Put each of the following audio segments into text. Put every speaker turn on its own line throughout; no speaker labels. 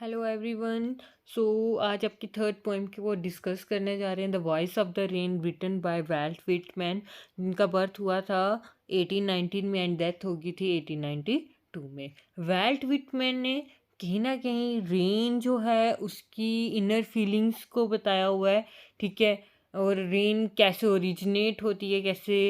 Hello everyone. सो आज आपकी third poem की वो डिस्कस करने जा रहे हैं, the voice of the rain written by Walt Whitman, जिनका बर्थ हुआ था 1819 में एंड डेथ हो गई थी 1892 में। वाल्ट विटमैन ने कहीं ना कहीं रेन जो है उसकी इनर फीलिंग्स को बताया हुआ है, ठीक है। और रेन कैसे ओरिजिनेट होती है, कैसे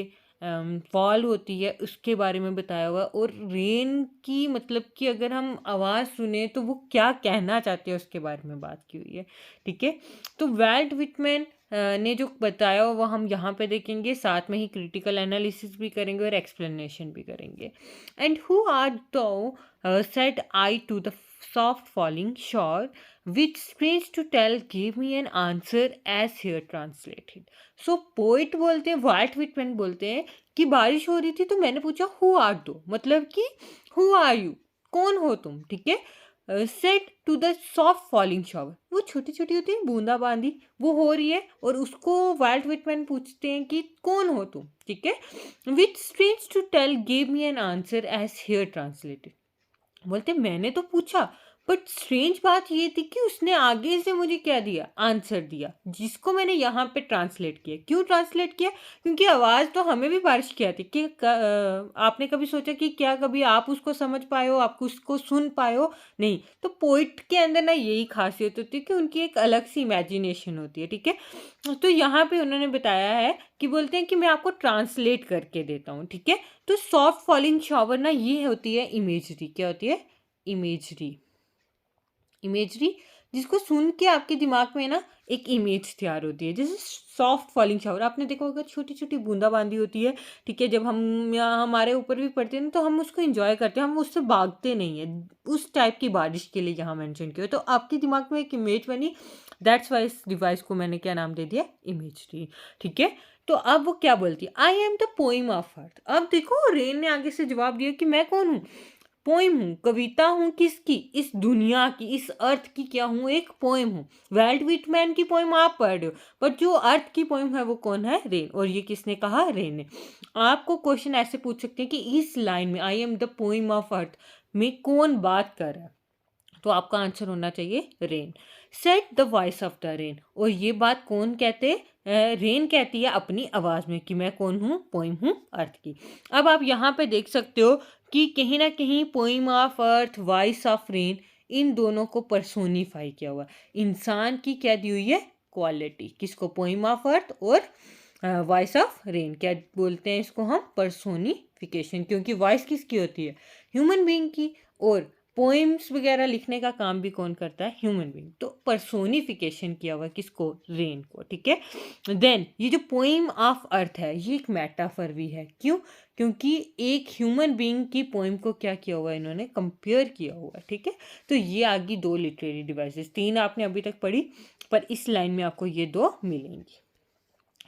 फॉल होती है, उसके बारे में बताया हुआ है। और रेन की मतलब कि अगर हम आवाज़ सुने तो वो क्या कहना चाहते हैं उसके बारे में बात की हुई है, ठीक है। तो वाल्ट विटमैन ने जो बताया वो हम यहाँ पे देखेंगे, साथ में ही क्रिटिकल एनालिसिस भी करेंगे और एक्सप्लेनेशन भी करेंगे। And who are thou said I to the soft falling shower which strange to tell gave me an answer as here translated। So poet बोलते हैं, वाल्ट विटमैन बोलते हैं कि बारिश हो रही थी तो मैंने पूछा हु आर दो, मतलब कि हु आर यू, कौन हो तुम, ठीक है। Said to the soft falling shower, वो छोटी छोटी होती है बूंदाबांदी, वो हो रही है और उसको वाल्ट विटमैन पूछते हैं कि कौन हो तुम, ठीक है। Which strange to tell gave me an answer as here translated, बोलते मैंने तो पूछा बट स्ट्रेंज बात ये थी कि उसने आगे से मुझे क्या दिया, आंसर दिया, जिसको मैंने यहाँ पे ट्रांसलेट किया। क्यों ट्रांसलेट किया? क्योंकि आवाज़ तो हमें भी बारिश की आती कि आपने कभी सोचा कि क्या कभी आप उसको समझ पाए हो, आप उसको सुन पाए हो? नहीं। तो पोइट के अंदर ना यही खासियत होती है कि उनकी एक अलग सी इमेजिनेशन होती है, ठीक है। तो यहाँ पे उन्होंने बताया है कि बोलते हैं कि मैं आपको ट्रांसलेट करके देता हूँ, ठीक है। तो सॉफ्ट फॉलिंग शॉवर ना ये होती है इमेजरी। क्या होती है? इमेजरी। इमेजरी जिसको सुन के आपके दिमाग में ना एक इमेज तैयार होती है, जैसे सॉफ्ट फॉलिंग शावर आपने देखा होगा, छोटी छोटी बूंदाबांदी होती है, ठीक है। जब हम या हमारे ऊपर भी पड़ते हैं ना, तो हम उसको एंजॉय करते हैं, हम उससे भागते नहीं है। उस टाइप की बारिश के लिए यहाँ मेंशन किया, तो आपके दिमाग में एक इमेज बनी। दैट्स वाई इस डिवाइस को मैंने क्या नाम दे दिया, इमेजरी, ठीक है। तो अब वो क्या बोलती है, I am the poem of अर्थ। अब देखो रेन ने आगे से जवाब दिया कि मैं कौन हूँ, पोइम हूँ, कविता हूँ, किसकी, इस दुनिया की, इस अर्थ की क्या हूँ, एक पोइम हूँ। वाल्ट विटमैन की पोइम आप पढ़ रहे हो, बट जो अर्थ की पोइम है वो कौन है, रेन। और ये किसने कहा, रेन ने। आपको क्वेश्चन ऐसे पूछ सकते हैं कि इस लाइन में I am the poem of अर्थ में कौन बात कर रहा है, तो आपका आंसर होना चाहिए rain. Set the voice of the rain, और ये बात कौन कहते, रेन कहती है अपनी आवाज में कि मैं कौन हूँ, पोइम हूँ अर्थ की। अब आप यहाँ पे देख सकते हो कि कहीं ना कहीं poem of earth, voice of rain, इन दोनों को पर्सोनिफाई किया हुआ। इंसान की क्या दी हुई है, क्वालिटी, किसको, पोइम ऑफ अर्थ और वॉइस ऑफ रेन, क्या बोलते हैं इसको हम, पर्सोनिफिकेशन। क्योंकि वॉइस किसकी होती है, ह्यूमन बीइंग की, और पोएम्स वगैरह लिखने का काम भी कौन करता है, ह्यूमन बीइंग। तो पर्सोनिफिकेशन किया हुआ किसको, रेन को, ठीक है। देन ये जो पोएम ऑफ अर्थ है ये एक मेटाफर भी है। क्यों? क्योंकि एक ह्यूमन बीइंग की पोएम को क्या किया हुआ है, इन्होंने कंपेयर किया हुआ है, ठीक है। तो ये आगे दो लिटरेरी डिवाइसेस, तीन आपने अभी तक पढ़ी, पर इस लाइन में आपको ये दो मिलेंगी।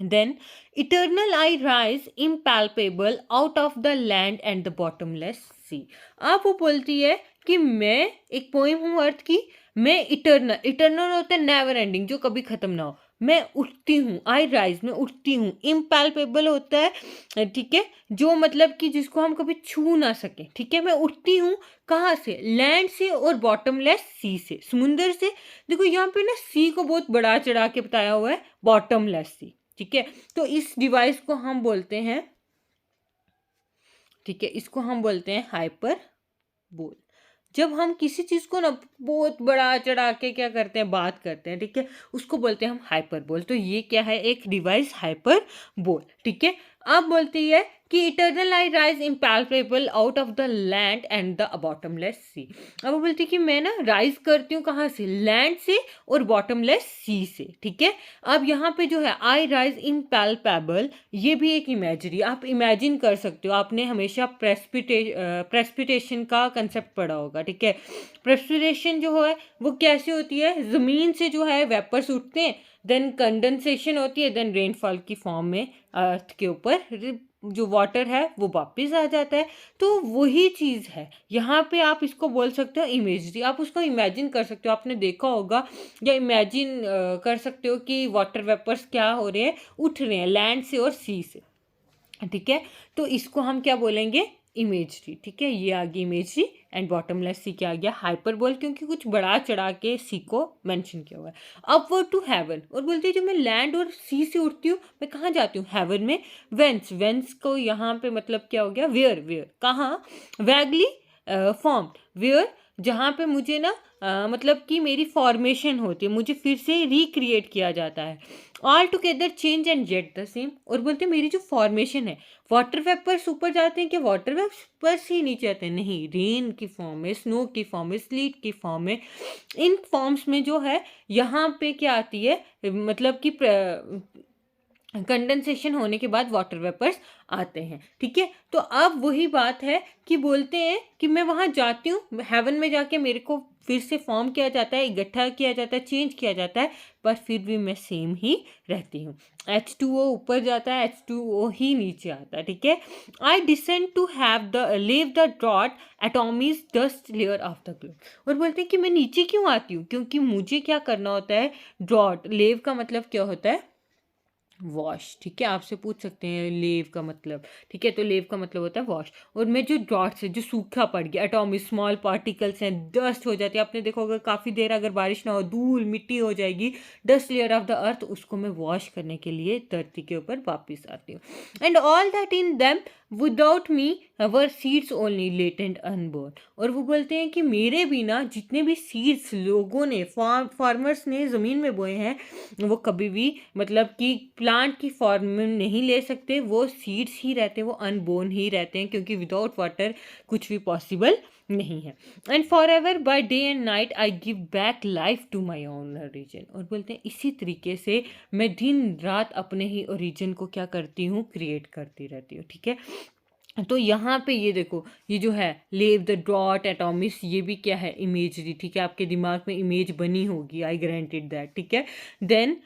Then, eternal I rise impalpable out of the land and the bottomless sea। अब वो बोलती है कि मैं एक पोइम हूँ अर्थ की, मैं इटर्नल, इटर्नल होता है नेवर एंडिंग, जो कभी खत्म ना हो। मैं उठती हूँ, आई राइज, मैं उठती हूँ। इम्पैल्पेबल होता है, ठीक है, जो मतलब कि जिसको हम कभी छू ना सके, ठीक है। मैं उठती हूँ कहाँ से, लैंड से, और बॉटमलेस सी से, समुंदर से। देखो यहाँ पे ना सी को बहुत बढ़ा चढ़ा के बताया हुआ है, बॉटमलेस सी, ठीक है। तो इस डिवाइस को हम बोलते हैं, ठीक है, इसको हम बोलते हैं हाइपर बोल। जब हम किसी चीज को ना बहुत बड़ा चढ़ा के क्या करते हैं, बात करते हैं, ठीक है, उसको बोलते हैं हम हाइपर बोल। तो ये क्या है, एक डिवाइस हाइपर बोल, ठीक है। अब बोलती है कि eternal I rise impalpable out of the land and the bottomless sea. अब वो बोलती है कि मैं ना राइज करती हूँ कहाँ से, लैंड से और बॉटमलेस सी से, ठीक है। अब यहाँ पे जो है आई राइज इम्पैल्पेबल, ये भी एक इमेजरी, आप इमेजिन कर सकते हो। आपने हमेशा प्रेस्पिटेशन का कंसेप्ट पढ़ा होगा, ठीक है। प्रेस्पिटेशन जो है वो कैसे होती है, ज़मीन से जो है वेपर्स उठते हैं, देन कंडेंसेशन होती है, देन रेनफॉल की फॉर्म में अर्थ के ऊपर जो वाटर है वो वापस आ जाता है। तो वही चीज़ है यहाँ पे, आप इसको बोल सकते हो इमेजरी। आप उसको इमेजिन कर सकते हो, आपने देखा होगा, या इमेजिन कर सकते हो कि वाटर वेपर्स क्या हो रहे हैं, उठ रहे हैं लैंड से और सी से, ठीक है। तो इसको हम क्या बोलेंगे, इमेजरी, ठीक है। ये आ गई इमेजरी एंड बॉटमलेस सी क्या आ गया, हाइपरबोल, क्योंकि कुछ बढ़ा चढ़ा के सी को मेंशन किया हुआ है। अपवर्ड टू हेवन, और बोलते हैं जब मैं लैंड और सी से उठती हूँ मैं कहाँ जाती हूँ, हेवन में। वेंस, वेंस को यहाँ पे मतलब क्या हो गया, वेयर, वेयर कहाँ, वैगली फॉर्म, वेयर जहाँ पे मुझे ना मतलब कि मेरी फॉर्मेशन होती है, मुझे फिर से रिक्रिएट किया जाता है। All together change and jet the same, और बोलते हैं मेरी जो फॉर्मेशन है, वाटर वेपर्स ऊपर जाते हैं, कि वाटर वेपर्स ही नीचे आते हैं, नहीं, रेन की फॉर्म में, स्नो की फॉर्म में, स्लीट की फॉर्म में, इन फॉर्म्स में जो है यहाँ पे क्या आती है, मतलब कि कंडेंसेशन होने के बाद वाटर वेपर्स आते हैं। ठीक है, तो अब वही बात है कि बोलते हैं कि मैं वहाँ जाती हूँ, हेवन में जाके मेरे को फिर से फॉर्म किया जाता है, इकट्ठा किया जाता है, चेंज किया जाता है, पर फिर भी मैं सेम ही रहती हूँ। H2O ऊपर जाता है, H2O ही नीचे आता है। ठीक है, I descend to have the leave the drought atomies dust layer of the globe, और बोलते हैं कि मैं नीचे क्यों आती हूँ, क्योंकि मुझे क्या करना होता है, ड्रॉट, लेव का मतलब क्या होता है, वॉश। ठीक है, आपसे पूछ सकते हैं लेव का मतलब। ठीक है, तो लेव का मतलब होता है वॉश, और मैं जो डॉट्स है, जो सूखा पड़ गया, एटॉमिक स्मॉल पार्टिकल्स हैं, डस्ट हो जाती है, आपने देखा होगा काफ़ी देर अगर बारिश ना हो, धूल मिट्टी हो जाएगी, dust layer of the earth, उसको मैं वॉश करने के लिए धरती के ऊपर वापस आती हूँ। And all that in them without me were seeds only latent unborn, और वो बोलते हैं कि मेरे बिना जितने भी सीड्स लोगों ने, फार्मर्स ने ज़मीन में बोए हैं, वो कभी भी मतलब कि प्लांट की फॉर्म में नहीं ले सकते, वो सीड्स ही रहते हैं, वो अनबोर्न ही रहते हैं, क्योंकि विदाउट वाटर कुछ भी पॉसिबल नहीं है। And for ever by day and night I give back life to my own origin, और बोलते हैं इसी तरीके से मैं दिन रात अपने ही ओरिजिन को क्या करती हूँ, क्रिएट करती रहती हूँ। ठीक है, तो यहाँ पे ये देखो, ये जो है लेव द डॉट एटॉमिक्स, ये भी क्या है, इमेजरी। ठीक है, आपके दिमाग में इमेज बनी होगी, आई ग्रांटेड दैट। ठीक है, देन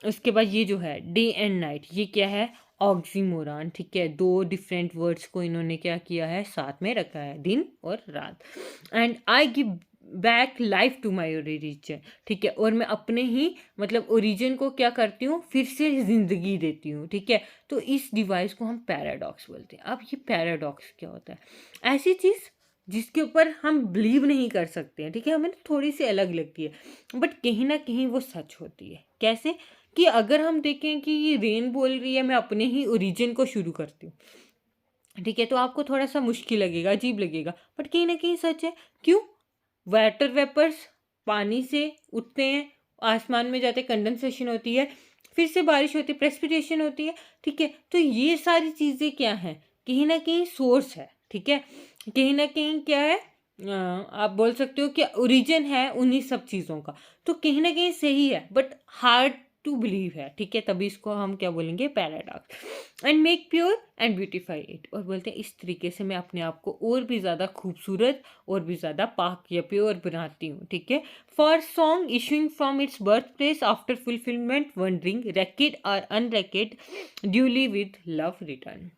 उसके बाद ये जो है डे एंड नाइट, ये क्या है, ऑक्सीमोरान। ठीक है, दो डिफरेंट वर्ड्स को इन्होंने क्या किया है, साथ में रखा है, दिन और रात। And I give back life to my origin. ठीक है, और मैं अपने ही मतलब ओरिजिन को क्या करती हूँ, फिर से ज़िंदगी देती हूँ। ठीक है, तो इस डिवाइस को हम पैराडॉक्स बोलते हैं। अब ये पैराडॉक्स क्या होता है, ऐसी चीज़ जिसके ऊपर हम बिलीव नहीं कर सकते हैं। ठीक है, हमें थोड़ी सी अलग लगती है, बट कहीं ना कहीं वो सच होती है। कैसे, कि अगर हम देखें कि ये रेन बोल रही है, मैं अपने ही ओरिजिन को शुरू करती हूँ। ठीक है, तो आपको थोड़ा सा मुश्किल लगेगा, अजीब लगेगा, बट कहीं ना कहीं सच है। क्यों, वाटर वेपर्स पानी से उठते हैं, आसमान में जाते, कंडेंसेशन होती है, फिर से बारिश होती है, प्रेसिपिटेशन होती है। ठीक है, तो ये सारी चीज़ें क्या हैं, कहीं ना कहीं सोर्स है। ठीक है, कहीं ना कहीं क्या है, आप बोल सकते हो कि ओरिजिन है उन्हीं सब चीज़ों का, तो कहीं ना कहीं सही है, बट हार्ड टू बिलीव है। ठीक है, तभी इसको हम क्या बोलेंगे, paradox. And make pure and beautify it, और बोलते हैं इस तरीके से मैं अपने आप को और भी ज़्यादा खूबसूरत और भी ज़्यादा पाक या प्योर बनाती हूँ। ठीक है, for song issuing from its birth place after fulfilment wondering racket और अनरैकेट ड्यूली विद लव रिटर्न।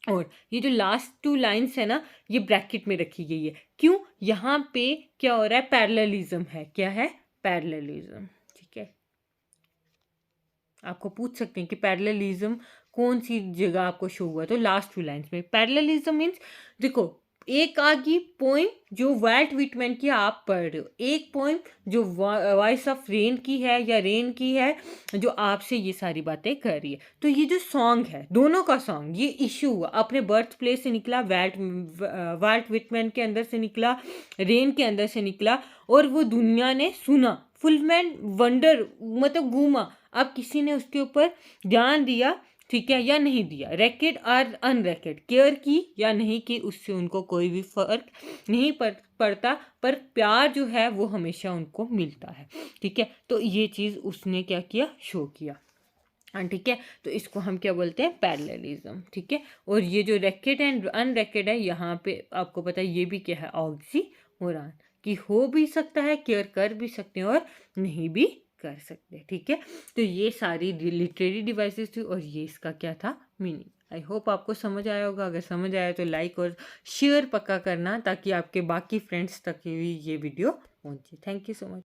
और ये जो लास्ट टू लाइंस है ना, ये ब्रैकेट में रखी गई है। क्यों, यहाँ पे क्या हो रहा है, पैरेललिज्म है। क्या है, पैरेललिज्म। ठीक है, आपको पूछ सकते हैं कि पैरेललिज्म कौन सी जगह आपको शो हुआ, तो लास्ट टू लाइंस में। पैरेललिज्म मीन्स, देखो, एक आ गई पोइम जो वाल्ट विटमैन की आप पढ़ रहे हो, एक पोइम जो वॉइस ऑफ रेन की है या रेन की है, जो आपसे ये सारी बातें कर रही है। तो ये जो सॉन्ग है, दोनों का सॉन्ग, ये इशू हुआ, अपने बर्थ प्लेस से निकला, वाल्ट विटमैन के अंदर से निकला, रेन के अंदर से निकला, और वो दुनिया ने सुना, फुलमैन वंडर मतलब घूमा। अब किसी ने उसके ऊपर ध्यान दिया, ठीक है, या नहीं दिया, रैकेट और अनरैकेट, केयर की या नहीं की, उससे उनको कोई भी फर्क नहीं पड़ता, पर प्यार जो है वो हमेशा उनको मिलता है। ठीक है, तो ये चीज़ उसने क्या किया, शो किया। ठीक है, तो इसको हम क्या बोलते हैं, पैरेललिज्म। ठीक है, और ये जो रैकेट एंड अनरैकेट है, यहाँ पे आपको पता है ये भी क्या है, ऑक्सीमोरॉन, कि हो भी सकता है, केयर कर भी सकते हैं और नहीं भी कर सकते। ठीक है, तो ये सारी लिटरेरी डिवाइसेस थी, और ये इसका क्या था, मीनिंग। आई होप आपको समझ आया होगा। अगर समझ आया तो लाइक और शेयर पक्का करना, ताकि आपके बाकी फ्रेंड्स तक भी ये वीडियो पहुंचे। Thank you so much.